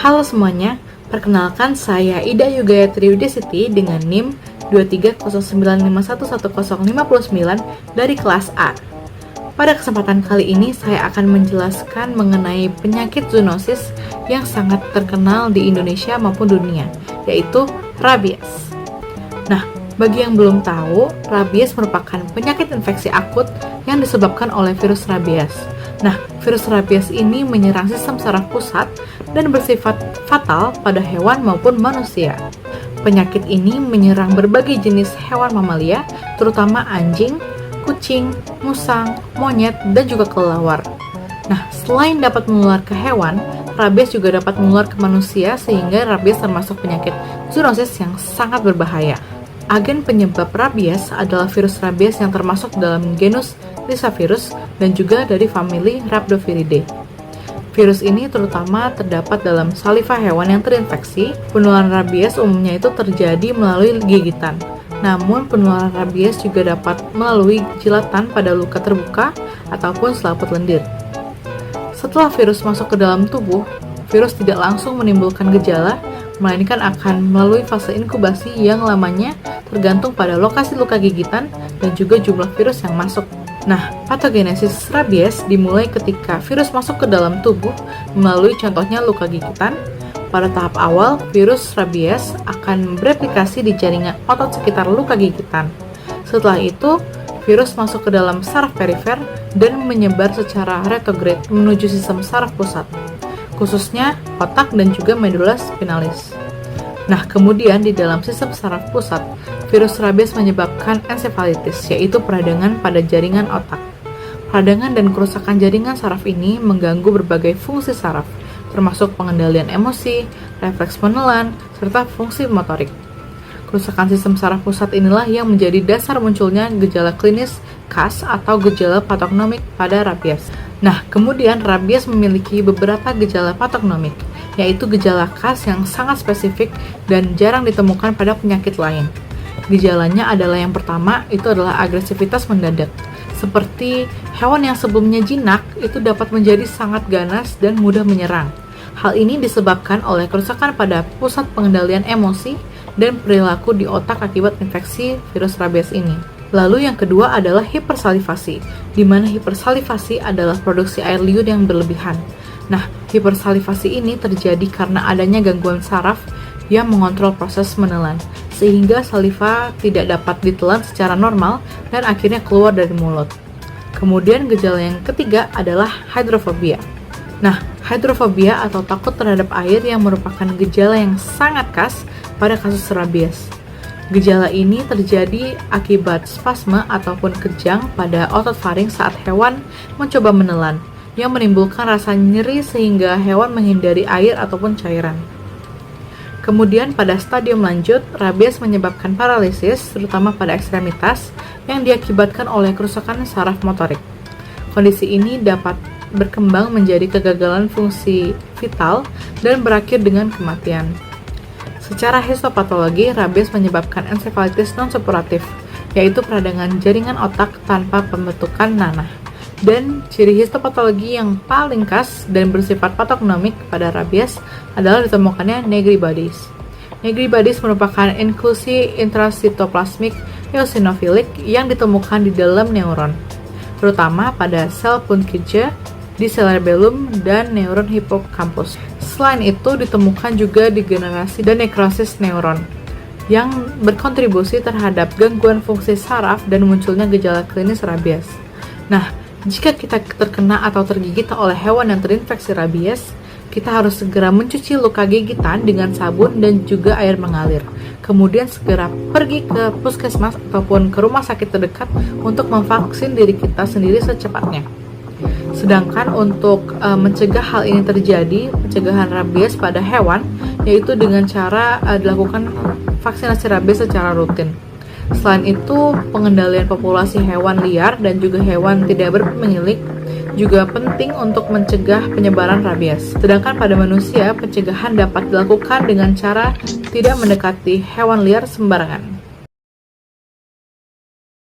Halo semuanya, perkenalkan saya Ida Yugayatri Widesiti dengan NIM 23095111059 dari kelas A. Pada kesempatan kali ini saya akan menjelaskan mengenai penyakit zoonosis yang sangat terkenal di Indonesia maupun dunia, yaitu rabies. Nah, bagi yang belum tahu, rabies merupakan penyakit infeksi akut yang disebabkan oleh virus rabies. Nah, virus rabies ini menyerang sistem saraf pusat dan bersifat fatal pada hewan maupun manusia. Penyakit ini menyerang berbagai jenis hewan mamalia, terutama anjing, kucing, musang, monyet, dan juga kelelawar. Nah, selain dapat menular ke hewan, rabies juga dapat menular ke manusia sehingga rabies termasuk penyakit zoonosis yang sangat berbahaya. Agen penyebab rabies adalah virus rabies yang termasuk dalam genus Risavirus dan juga dari famili Rhabdoviridae. Virus ini terutama terdapat dalam saliva hewan yang terinfeksi. Penularan rabies umumnya itu terjadi melalui gigitan. Namun penularan rabies juga dapat melalui jilatan pada luka terbuka ataupun selaput lendir. Setelah virus masuk ke dalam tubuh, virus tidak langsung menimbulkan gejala, melainkan akan melalui fase inkubasi yang lamanya tergantung pada lokasi luka gigitan dan juga jumlah virus yang masuk. Nah, patogenesis rabies dimulai ketika virus masuk ke dalam tubuh melalui contohnya luka gigitan. Pada tahap awal, virus rabies akan bereplikasi di jaringan otot sekitar luka gigitan. Setelah itu, virus masuk ke dalam saraf perifer dan menyebar secara retrograde menuju sistem saraf pusat, khususnya otak dan juga medula spinalis. Nah, kemudian di dalam sistem saraf pusat, virus rabies menyebabkan ensefalitis, yaitu peradangan pada jaringan otak. Peradangan dan kerusakan jaringan saraf ini mengganggu berbagai fungsi saraf, termasuk pengendalian emosi, refleks menelan, serta fungsi motorik. Kerusakan sistem saraf pusat inilah yang menjadi dasar munculnya gejala klinis khas atau gejala patognomik pada rabies. Nah, kemudian rabies memiliki beberapa gejala patognomik, yaitu gejala khas yang sangat spesifik dan jarang ditemukan pada penyakit lain. Gejalanya adalah yang pertama, itu adalah agresivitas mendadak. Seperti hewan yang sebelumnya jinak, itu dapat menjadi sangat ganas dan mudah menyerang. Hal ini disebabkan oleh kerusakan pada pusat pengendalian emosi dan perilaku di otak akibat infeksi virus rabies ini. Lalu yang kedua adalah hipersalivasi, di mana hipersalivasi adalah produksi air liur yang berlebihan. Nah, hipersalivasi ini terjadi karena adanya gangguan saraf yang mengontrol proses menelan, sehingga saliva tidak dapat ditelan secara normal dan akhirnya keluar dari mulut. Kemudian gejala yang ketiga adalah hidrofobia. Nah, hidrofobia atau takut terhadap air yang merupakan gejala yang sangat khas pada kasus rabies. Gejala ini terjadi akibat spasme ataupun kejang pada otot faring saat hewan mencoba menelan, yang menimbulkan rasa nyeri sehingga hewan menghindari air ataupun cairan. Kemudian pada stadium lanjut, rabies menyebabkan paralisis, terutama pada ekstremitas, yang diakibatkan oleh kerusakan saraf motorik. Kondisi ini dapat berkembang menjadi kegagalan fungsi vital dan berakhir dengan kematian. Secara histopatologi, rabies menyebabkan ensefalitis non-suppuratif, yaitu peradangan jaringan otak tanpa pembentukan nanah. Dan ciri histopatologi yang paling khas dan bersifat patognomik pada rabies adalah ditemukannya Negri bodies. Negri bodies merupakan inklusi intrasitoplasmik eosinofilik yang ditemukan di dalam neuron, terutama pada sel Purkinje di cerebellum dan neuron hippocampus. Selain itu, ditemukan juga degenerasi dan nekrosis neuron yang berkontribusi terhadap gangguan fungsi saraf dan munculnya gejala klinis rabies. Nah, jika kita terkena atau tergigit oleh hewan yang terinfeksi rabies, kita harus segera mencuci luka gigitan dengan sabun dan juga air mengalir. Kemudian segera pergi ke puskesmas ataupun ke rumah sakit terdekat untuk memvaksin diri kita sendiri secepatnya. Sedangkan untuk mencegah hal ini terjadi, pencegahan rabies pada hewan, yaitu dengan cara dilakukan vaksinasi rabies secara rutin. Selain itu, pengendalian populasi hewan liar dan juga hewan tidak berpemilik juga penting untuk mencegah penyebaran rabies. Sedangkan pada manusia, pencegahan dapat dilakukan dengan cara tidak mendekati hewan liar sembarangan.